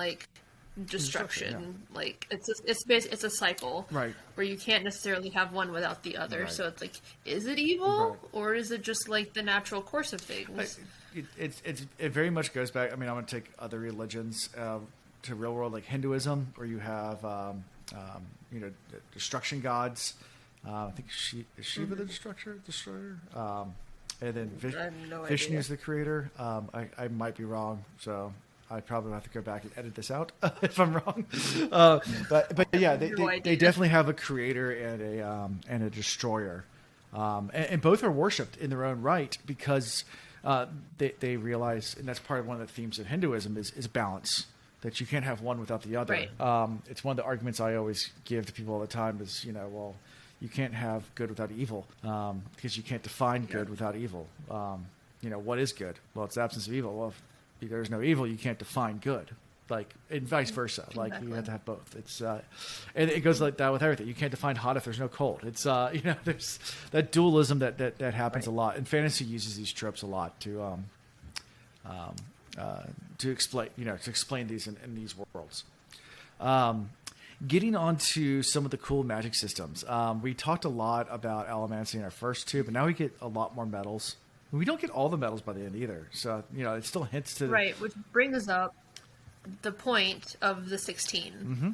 destruction. It's a cycle, right? Where you can't necessarily have one without the other. Right. So it's is it evil or is it just the natural course of things? It very much goes back. I mean, I'm going to take other religions to real world, like Hinduism, where you have destruction gods. I think Shiva the destroyer. And then Vishnu is the creator. I might be wrong, so I probably have to go back and edit this out if I'm wrong. But yeah, they definitely have a creator and a destroyer, and both are worshipped in their own right, because they realize, and that's part of one of the themes of Hinduism is balance. That you can't have one without the other. Right. It's one of the arguments I always give to people all the time is, you can't have good without evil, because you can't define good without evil. What is good? Well, it's the absence of evil. Well, if there's no evil, you can't define good. And vice versa. Exactly. You have to have both. It's and it goes like that with everything. You can't define hot if there's no cold. It's there's that dualism that happens a lot, and fantasy uses these tropes a lot to explain these in these worlds. getting onto some of the cool magic systems. We talked a lot about allomancy in our first two, but now we get a lot more metals. We don't get all the metals by the end either. So, it still hints to... Right, which brings up the point of the 16. Mm-hmm.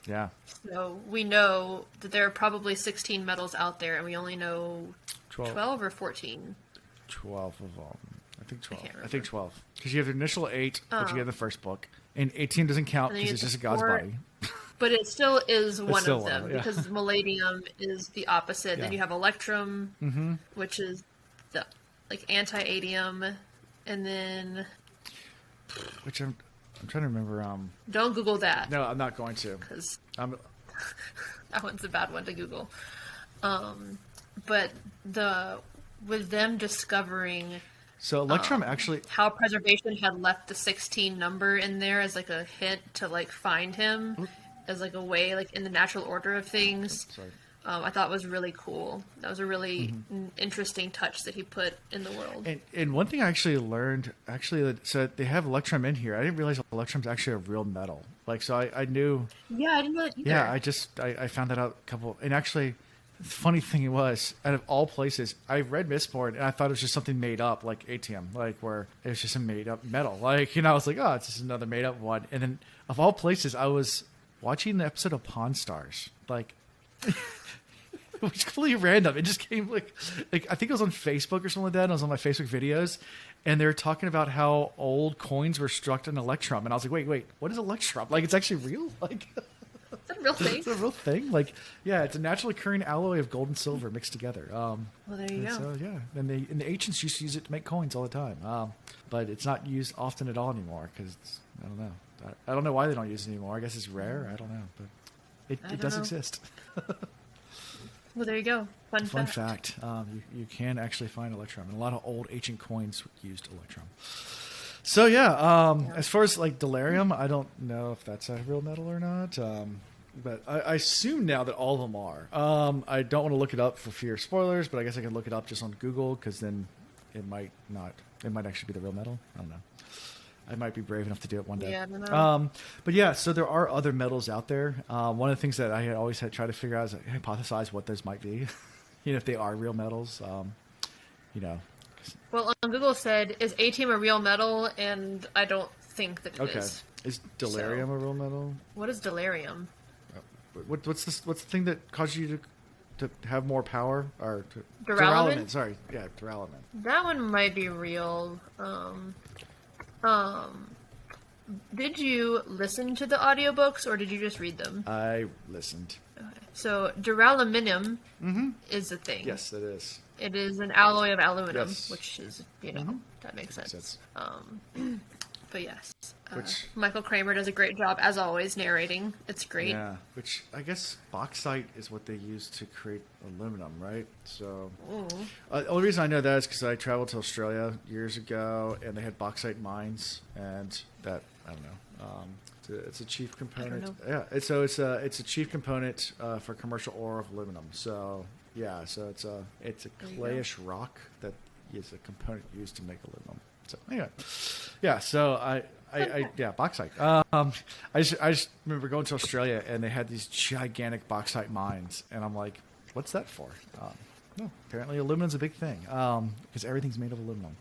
Yeah. So we know that there are probably 16 metals out there, and we only know 12 or 14. 12 of them. I think 12. I I think 12. Because you have the initial 8, which you get in the first book. And 18 doesn't count because it's just a god's body. But it still is one still of them, one, yeah. because Palladium is the opposite. Yeah. Then you have Electrum, which is the anti-adium, and then... Which I'm trying to remember. Don't Google that. No, I'm not going to. Because I'm... that one's a bad one to Google. But with them discovering... So Electrum actually... how Preservation had left the 16 number in there as like a hint to like find him as like a way like in the natural order of things. Sorry. I thought was really cool. That was a really interesting touch that he put in the world. And one thing I actually learned, so they have Electrum in here. I didn't realize Electrum's actually a real metal. Like, so I knew... Yeah, I didn't know that either. Yeah, I found that out a couple... And actually, the funny thing was, out of all places, I read Mistborn, and I thought it was just something made up, like ATM, like where it was just a made-up metal. Like, I was like, oh, it's just another made-up one. And then, of all places, I was watching the episode of Pawn Stars. Like... It was completely random. It just came like I think it was on Facebook or something like that. And I was on my Facebook videos, and they were talking about how old coins were struck in Electrum, and I was like, wait, what is Electrum? Like, it's actually real? Like, is that a real thing? It's a real thing. Like, yeah, it's a naturally occurring alloy of gold and silver mixed together. Well, there you go. So yeah, and the ancients used to use it to make coins all the time, but it's not used often at all anymore because I don't know. I don't know why they don't use it anymore. I guess it's rare. I don't know, but it does exist. Well, there you go. Fun fact. You can actually find Electrum, and a lot of old ancient coins used Electrum. So yeah, as far as like Delirium, I don't know if that's a real metal or not, but I assume now that all of them are. I don't want to look it up for fear of spoilers, but I guess I can look it up just on Google because then it might not. It might actually be the real metal. I don't know. I might be brave enough to do it one day. Yeah, I don't know. But yeah, so there are other metals out there. One of the things that I had always had tried to figure out is hypothesize what those might be. If they are real metals. Well, on Google said, is ATM a real metal? And I don't think that it is. Is Delirium a real metal? What is Delirium? What's the thing that causes you to have more power? Or Duralumin? Sorry, yeah, Duralumin. That one might be real. Did you listen to the audiobooks or did you just read them? I listened. Okay. So duraluminum is a thing. Yes, it is. It is an alloy of aluminum, Yes. which is, that makes sense. But yes, Michael Kramer does a great job, as always, narrating. It's great. Yeah, which I guess bauxite is what they use to create aluminum, right? So the only reason I know that is because I traveled to Australia years ago, and they had bauxite mines, and that, I don't know. It's a chief component. Yeah, it's a chief component for commercial ore of aluminum. So yeah, so it's a clayish rock that is a component used to make aluminum. So anyway, yeah. So I bauxite. I just remember going to Australia and they had these gigantic bauxite mines, and I'm like, what's that for? No, apparently aluminum's a big thing because everything's made of aluminum.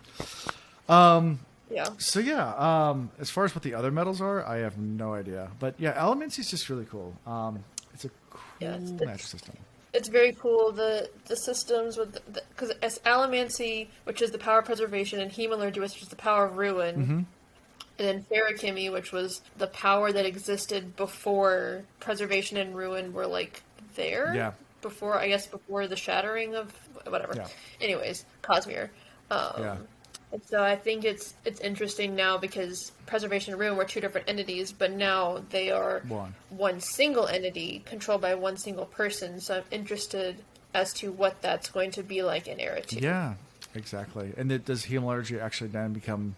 Yeah. So yeah, as far as what the other metals are, I have no idea. But yeah, Allomancy is just really cool. It's a cool magic system. It's very cool, the systems with because as Allomancy, which is the power of preservation, and Hemalurgy, which is the power of ruin, and then Ferrochemy, which was the power that existed before preservation and ruin were like there. Yeah. Before the shattering of whatever. Yeah. Anyways, Cosmere. Yeah. And so I think it's interesting now because preservation and ruin were two different entities, but now they are one single entity controlled by one single person. So I'm interested as to what that's going to be like in Era 2. Yeah, exactly. And does Hemalurgy actually then become?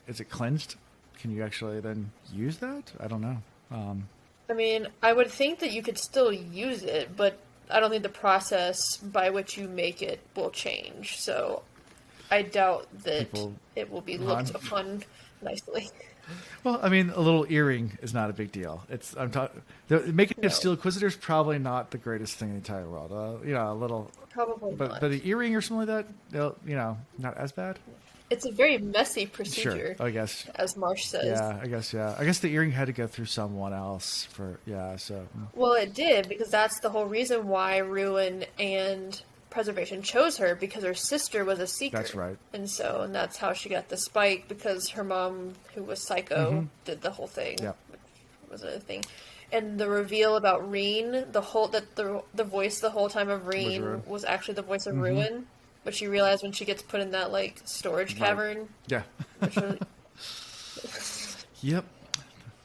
Is it cleansed? Can you actually then use that? I don't know. I mean, I would think that you could still use it, but I don't think the process by which you make it will change. So I doubt that it will be looked upon nicely. Well, I mean, a little earring is not a big deal. I'm talking making No, a Steel Inquisitor is probably not the greatest thing in the entire world. A little, probably but not. an earring or something like that, not as bad. It's a very messy Sure, procedure, I guess. as Marsh says. Yeah, I guess. Yeah, I guess the earring had to go through someone else for. Yeah, so Well, it did, because that's the whole reason why Ruin and Preservation chose her, because her sister was a seeker. that's right. And that's how she got the spike, because her mom, who was psycho, did the whole thing. Yeah, Which was another thing. And the reveal about Reen, the voice the whole time of Reen was actually the voice of Ruin, but you realize when she gets put in that like storage Right. cavern, Yeah. which was, Yep.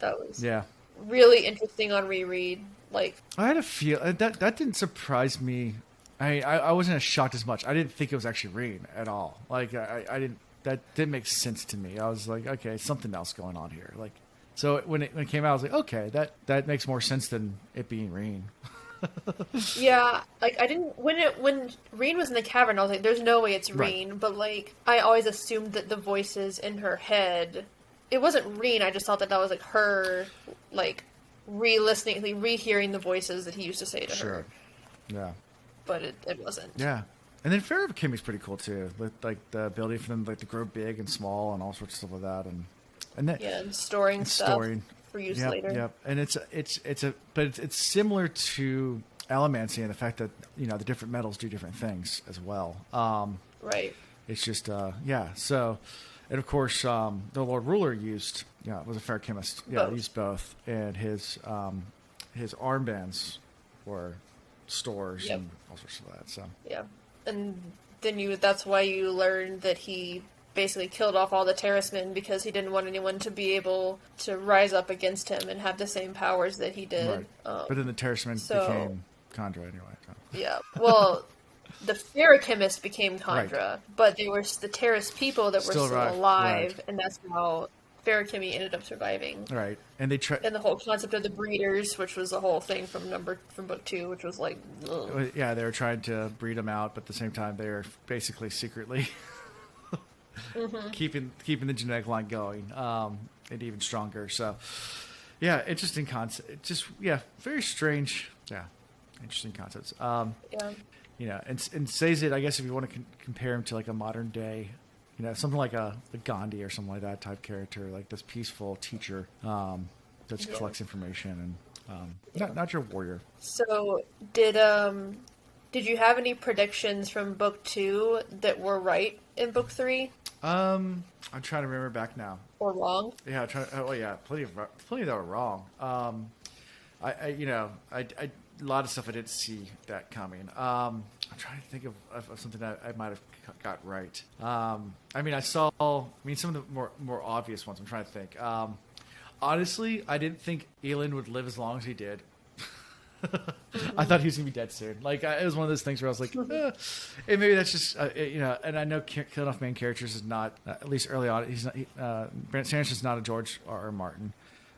that was Yeah. really interesting on reread. Like, I had a feel that didn't surprise me. I wasn't as shocked as much. I didn't think it was actually rain at all. Like I didn't. That didn't make sense to me. I was like, okay, something else going on here. Like, so when it came out, I was like, okay, that makes more sense than it being rain. yeah, like I didn't when Reen was in the cavern, I was like, "There's no way it's Right. Reen." But like, I always assumed that the voices in her head, it wasn't Reen. I just thought that was like her, like re-listening, like, rehearing the voices that he used to say to Sure. her. Yeah. But it wasn't. Yeah. And then Pharaoh of Kimmy's pretty cool too. With like the ability for them like to grow big and small and all sorts of stuff like that. And then Yeah, and storing stuff storing. for use Yep, later. Yep. And it's similar to Allomancy in the fact that the different metals do different things as well. Right. It's just yeah. So, and of course, the Lord Ruler was a fair chemist. Yeah, Both. used both, and his armbands were stores Yep. and all sorts of that. So Yeah. And then that's why you learned that he basically killed off all the Terracemen, because he didn't want anyone to be able to rise up against him and have the same powers that he did. right. But then the Terracemen so- became Chandra anyway. So. Yeah. Well, the Ferrochemist became Chandra, Right. but they were the Terrace people that were Still still alive, alive, right. and that's how Ferrochemy ended up surviving. Right, and they try. And the whole concept of the breeders, which was the whole thing from book 2, which was like, ugh. Yeah, they were trying to breed them out, but at the same time, they were basically secretly keeping the genetic line going, and even stronger. So, yeah, interesting concept. It just very strange. Yeah, interesting concepts. Yeah. And Sazed, I guess if you want to compare him to like a modern day, something like a Gandhi or something like that type character, like this peaceful teacher that collects information and not your warrior. So did you have any predictions from book 2 that were right in book 3 I'm trying to remember back now. or wrong? Yeah, plenty of that were wrong. A lot of stuff I didn't see that coming. I'm trying to think of something that I might have got right. I saw some of the more obvious ones. I'm trying to think. Honestly, I didn't think Elend would live as long as he did. I thought he was gonna be dead soon. Like it was one of those things where I was like, and maybe that's just And I know killing off main characters is not, at least early on. He's not. Brandon Sanderson is not a George R. Martin.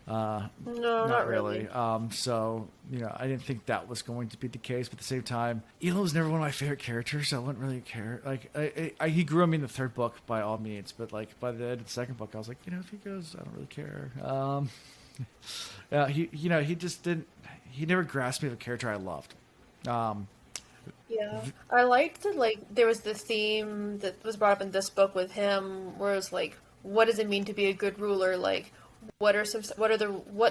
No, not really. So I didn't think that was going to be the case. But at the same time, Elend was never one of my favorite characters, so I wouldn't really care. Like he grew on me in the third book by all means, but like by the end of the second book, I was like, if he goes, I don't really care. He just didn't. He never grasped me as a character I loved. Yeah, I liked that. There was the theme that was brought up in this book with him, where it was like, what does it mean to be a good ruler? Like, what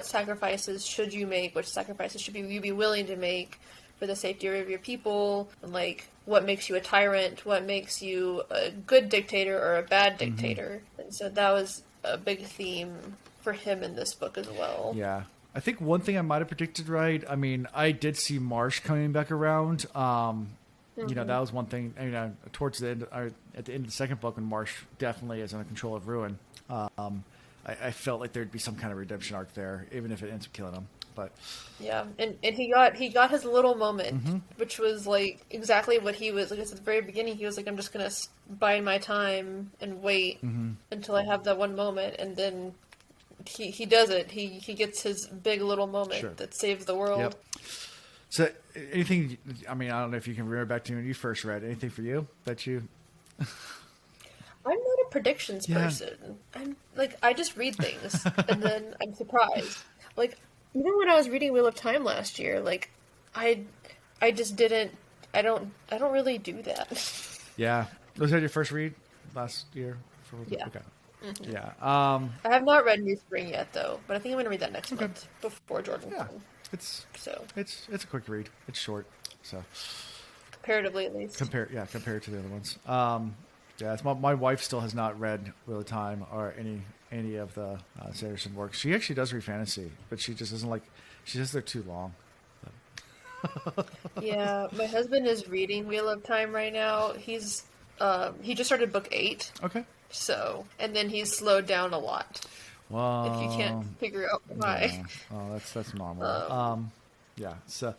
sacrifices should you make? Which sacrifices should you be willing to make for the safety of your people? And like, what makes you a tyrant? What makes you a good dictator or a bad dictator? And so that was a big theme for him in this book as well. Yeah. I think one thing I might have predicted right. I did see Marsh coming back around. That was one thing. Towards the end, at the end of the second book, when Marsh definitely is under control of Ruin, I felt like there'd be some kind of redemption arc there, even if it ends up killing him. But yeah, and he got his little moment, which was like exactly what he was like. At the very beginning, he was like, "I'm just gonna bide my time and wait until I have that one moment," and then he does it. He gets his big little moment that saves the world. Yep. So anything? I don't know if you can remember back to when you first read anything for you that you. I'm not a predictions Yeah. person. I'm like, I just read things and then I'm surprised. Like, even when I was reading Wheel of Time last year, like, I just didn't. I don't really do that. Yeah. Was that your first read last year? Yeah. Okay. Mm-hmm. Yeah. I have not read New Spring yet, though, but I think I'm going to read that next Okay. month before Jordan. Yeah. It's a quick read. It's short, so Comparatively, at least. compared to the other ones. Yeah, my wife still has not read Wheel of Time or any of the Sanderson works. She actually does read fantasy, but she just doesn't like. She says they're too long. Yeah, my husband is reading Wheel of Time right now. He just started book 8, Okay. so, and then he's slowed down a lot. If you can't Well, figure out why. yeah. Oh, that's normal. Yeah. So,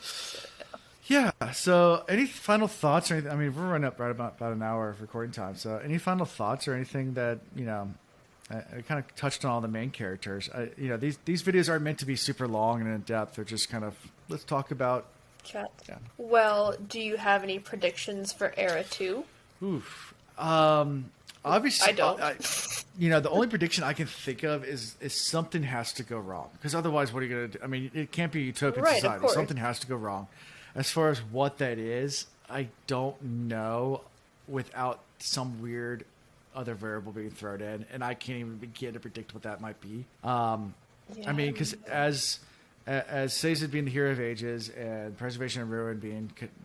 yeah. So, any final thoughts or anything? I mean, we're running up right about an hour of recording time. So, any final thoughts or anything that I kind of touched on all the main characters. These videos aren't meant to be super long and in depth. They're just kind of let's talk about. Chat. Yeah. Well, do you have any predictions for Era 2? Oof. Obviously, I don't. The only prediction I can think of is something has to go wrong because otherwise, what are you going to do? I mean, it can't be a utopian Right, of society. course. Something has to go wrong. As far as what that is, I don't know without some weird other variable being thrown in, and I can't even begin to predict what that might be. I mean, because as Sazed being the hero of ages and Preservation and Ruin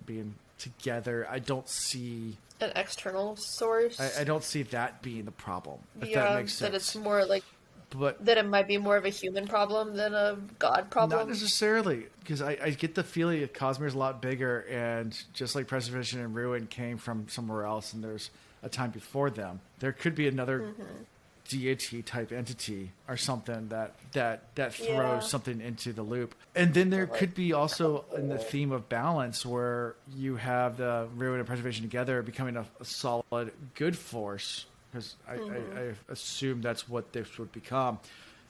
being together, I don't see An external source? I don't see that being the problem. If Yeah, that makes sense. that it's more like But that it might be more of a human problem than a god problem. not necessarily, because I get the feeling that Cosmere's a lot bigger, and just like Preservation and Ruin came from somewhere else, and there's a time before them, there could be another deity type entity or something that throws Yeah. something into the loop. And then there could be also in the theme of balance where you have the Ruin and Preservation together becoming a solid good force, because I assume that's what this would become.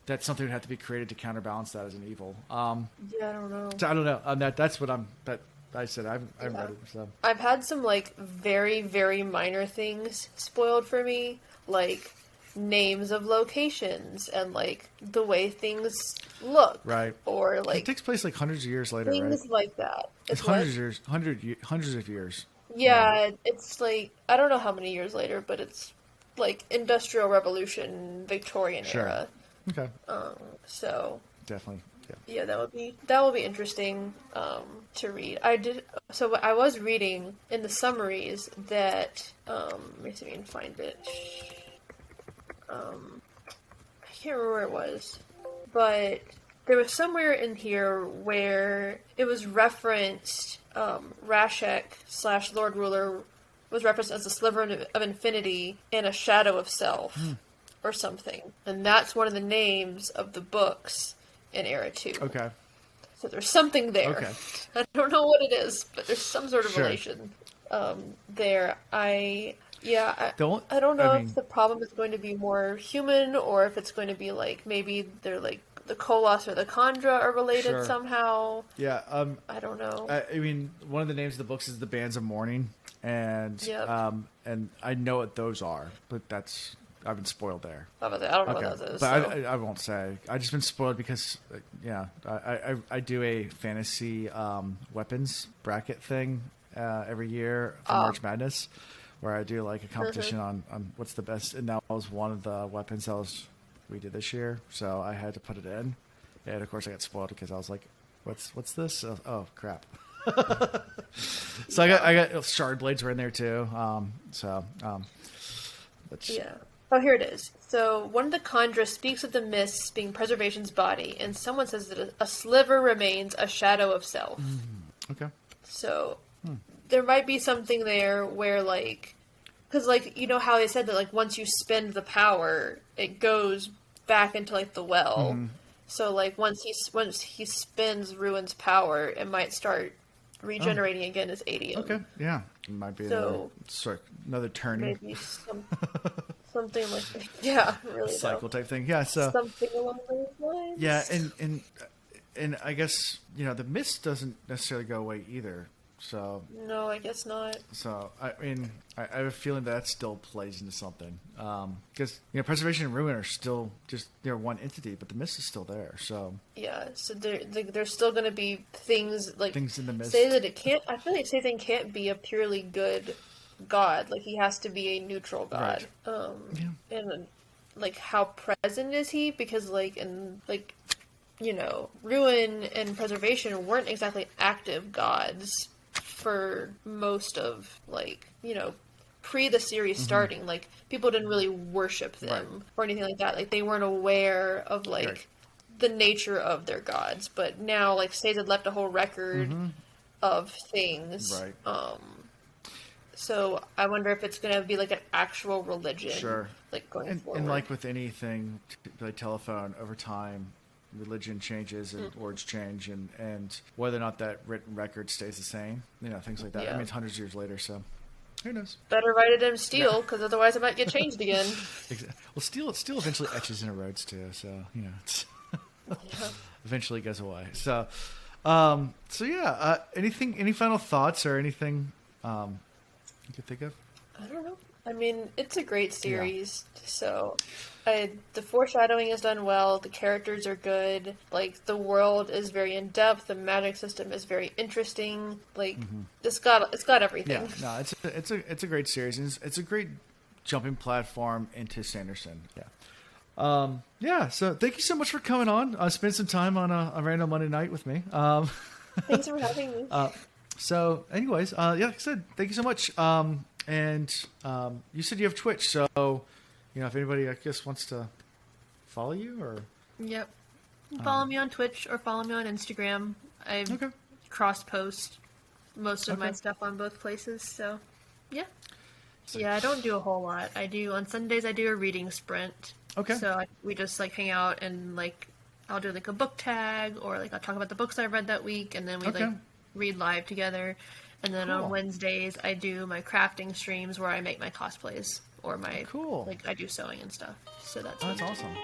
That something would have to be created to counterbalance that as an evil. Yeah, I don't know. So I don't know. That's what I said. I haven't read it. So I've had some like very, very minor things spoiled for me, like names of locations and like the way things look. Right. Or like it takes place like hundreds of years later, things right? like that. It's what? hundreds of years. Yeah, it's like I don't know how many years later, but it's like Industrial Revolution, Victorian Sure. era. Okay. So Definitely. Yeah. yeah, that will be interesting to read. I was reading in the summaries that let me see if I can find it. I can't remember where it was, but there was somewhere in here where it was referenced. Rashek / Lord Ruler was referenced as a sliver of infinity and a shadow of self, or something, and that's one of the names of the books in Era 2. Okay. So there's something there. Okay. I don't know what it is, but there's some sort of Sure. relation there. I don't I know mean- if the problem is going to be more human or if it's going to be like maybe they're like the Koloss or the Khandra are related Sure. somehow. Yeah. I don't know. I mean, one of the names of the books is the Bands of Mourning, and Yep. and I know what those are, but I've been spoiled there. I don't know Okay, what that is. but So. I won't say. I just been spoiled because I do a fantasy weapons bracket thing every year for March Madness, where I do like a competition on what's the best, and that was one of the weapons we did this year, so I had to put it in, and of course I got spoiled because I was like, what's this? Oh crap. So I got shard blades were in there too. Yeah. Oh, here it is. So one of the Khandra speaks of the mists being Preservation's body, and someone says that a sliver remains a shadow of self. Okay. So there might be something there where, like, because, like, you know how they said that, like, once you spend the power, it goes back into, like, the well. So, like, once he spends Ruin's power, it might start regenerating again as Adium. Okay. Yeah. It might be So- another turning Maybe something like that. Yeah, really. cycle though. type thing. Yeah. So Something along those lines. yeah, and I guess the mist doesn't necessarily go away either. So No, I guess not. So I mean, I have a feeling that still plays into something, because preservation and ruin are still just they're one entity, but the mist is still there. So Yeah, so there's still going to be things like things in the mist. say that it can't. I feel like Satan can't be a purely good god. Like he has to be a neutral god. Right. And like how present is he? Because ruin and preservation weren't exactly active gods for most of pre the series starting. Like people didn't really worship them or anything like that. Like they weren't aware of the nature of their gods. But now like Sage had left a whole record of things. Right. So I wonder if it's gonna be like an actual religion. Sure. Like going forward. And like with anything, like telephone, over time, religion changes and words change, and whether or not that written record stays the same, things like that. Yeah. I mean, it's hundreds of years later, so who knows? Better write it in steel, because otherwise it might get changed again. Well, steel eventually etches into roads too, so it's eventually goes away. So, any final thoughts or anything you could think of? I don't know. I mean, it's a great series, so the foreshadowing is done well. The characters are good. Like the world is very in depth. The magic system is very interesting. Like it's got everything. Yeah, no, it's a great series. And it's a great jumping platform into Sanderson. Yeah. So thank you so much for coming on. Spend some time on a random Monday night with me. Thanks for having me. So, anyways, like I said, thank you so much. And you said you have Twitch, so if anybody, I guess, wants to follow you, or yep, follow me on Twitch or follow me on Instagram. I cross post most of my stuff on both places. So, yeah. I don't do a whole lot. On Sundays I do a reading sprint. Okay. So we just hang out and I'll do a book tag, or I'll talk about the books I read that week, and then we read live together. And then on Wednesdays, I do my crafting streams where I make my cosplays or my I do sewing and stuff. So that's awesome.